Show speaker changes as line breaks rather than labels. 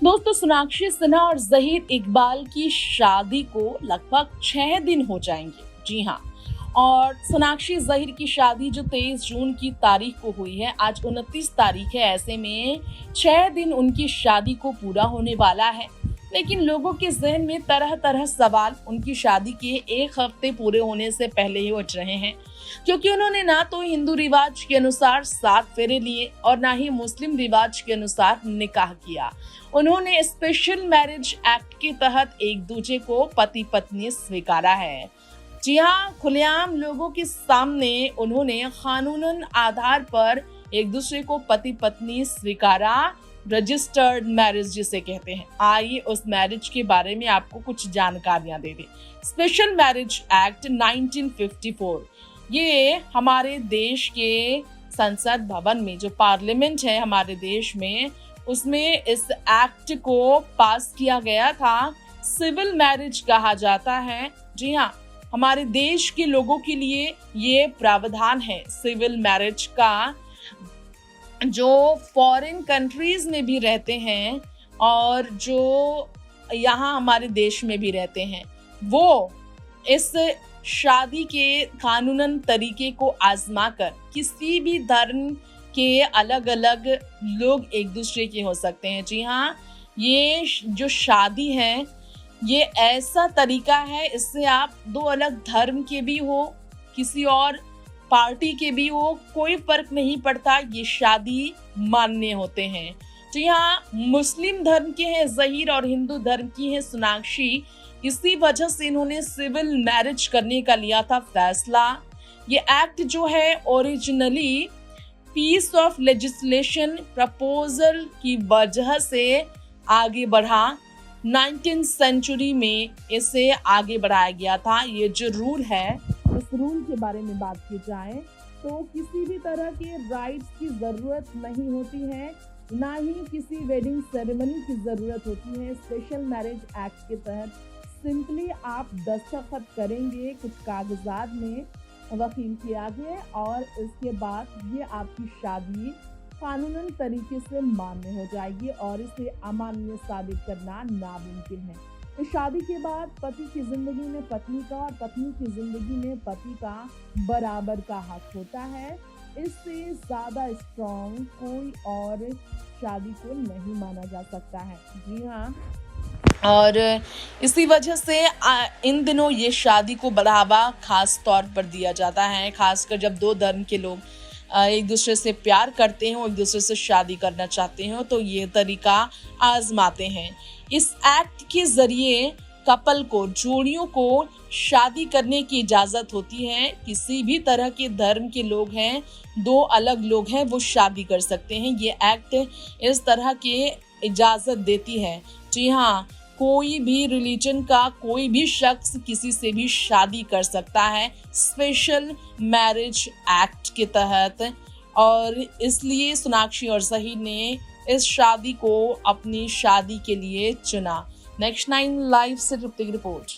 दोस्तों, सोनाक्षी सिन्हा और ज़हीर इकबाल की शादी को लगभग 6 दिन हो जाएंगे। जी हाँ, और सोनाक्षी ज़हीर की शादी जो 23 जून की तारीख को हुई है, आज 29 तारीख है। ऐसे में 6 दिन उनकी शादी को पूरा होने वाला है। लेकिन लोगों के ज़हन में तरह तरह सवाल उनकी शादी के 1 हफ्ते पूरे होने से पहले ही उठ रहे हैं, क्योंकि उन्होंने ना तो हिंदू रिवाज के अनुसार 7 फेरे लिए और ना ही मुस्लिम रिवाज के अनुसार निकाह किया। उन्होंने स्पेशल मैरिज एक्ट के तहत एक दूसरे को पति पत्नी स्वीकारा है। जी हाँ, खुलेआम लोगों के सामने उन्होंने कानूनन आधार पर एक दूसरे को पति पत्नी स्वीकारा, रजिस्टर्ड मैरिज जिसे कहते हैं। आइए उस मैरिज के बारे में आपको कुछ जानकारियां दे दें। स्पेशल मैरिज एक्ट 1954 ये हमारे देश के संसद भवन में, जो पार्लियामेंट है हमारे देश में, उसमें इस एक्ट को पास किया गया था। सिविल मैरिज कहा जाता है। जी हाँ, हमारे देश के लोगों के लिए ये प्रावधान है सिविल मैरिज का। जो फॉरेन कंट्रीज में भी रहते हैं और जो यहाँ हमारे देश में भी रहते हैं, वो इस शादी के कानूनन तरीके को आजमा कर किसी भी धर्म के अलग अलग लोग एक दूसरे के हो सकते हैं। जी हाँ, ये जो शादी है ये ऐसा तरीका है, इससे आप 2 अलग धर्म के भी हो, किसी और पार्टी के भी हो, कोई फर्क नहीं पड़ता, ये शादी मान्य होते हैं। जी हाँ, मुस्लिम धर्म के हैं ज़हीर और हिंदू धर्म की है सोनाक्षी। इसी वजह से इन्होंने सिविल मैरिज करने का लिया था फैसला। ये एक्ट जो है originally piece of legislation proposal की वजह से आगे बढ़ा। 19th सेंचुरी में इसे आगे बढ़ाया गया था। ये जो रूल है, इस रूल के बारे में बात की जाए तो किसी भी तरह के राइट्स की ज़रूरत नहीं होती है, ना ही किसी वेडिंग सेरेमनी की ज़रूरत होती है। स्पेशल मैरिज एक्ट के तहत सिंपली आप दस्तखत करेंगे कुछ कागजात में वकील के आगे, और इसके बाद ये आपकी शादी कानूनन तरीके से मान्य हो जाएगी और इसे अमान्य साबित करना नामुमकिन है। इस शादी के बाद पति की जिंदगी में पत्नी का और पत्नी की जिंदगी में पति का बराबर का हक होता है। इससे ज्यादा स्ट्रॉन्ग कोई और शादी को नहीं माना जा सकता है। जी हाँ, और इसी वजह से इन दिनों ये शादी को बढ़ावा खास तौर पर दिया जाता है, खासकर जब 2 धर्म के लोग एक दूसरे से प्यार करते हैं, एक दूसरे से शादी करना चाहते हैं, तो ये तरीका आजमाते हैं। इस एक्ट के जरिए कपल को, जोड़ियों को शादी करने की इजाज़त होती है। किसी भी तरह के धर्म के लोग हैं, 2 अलग लोग हैं, वो शादी कर सकते हैं। ये एक्ट इस तरह के इजाज़त देती है। जी हाँ, कोई भी रिलीजन का कोई भी शख्स किसी से भी शादी कर सकता है स्पेशल मैरिज एक्ट के तहत, और इसलिए सोनाक्षी और ज़हीर ने इस शादी को अपनी शादी के लिए चुना। नेक्स्ट 9 लाइव से रिपोर्ट।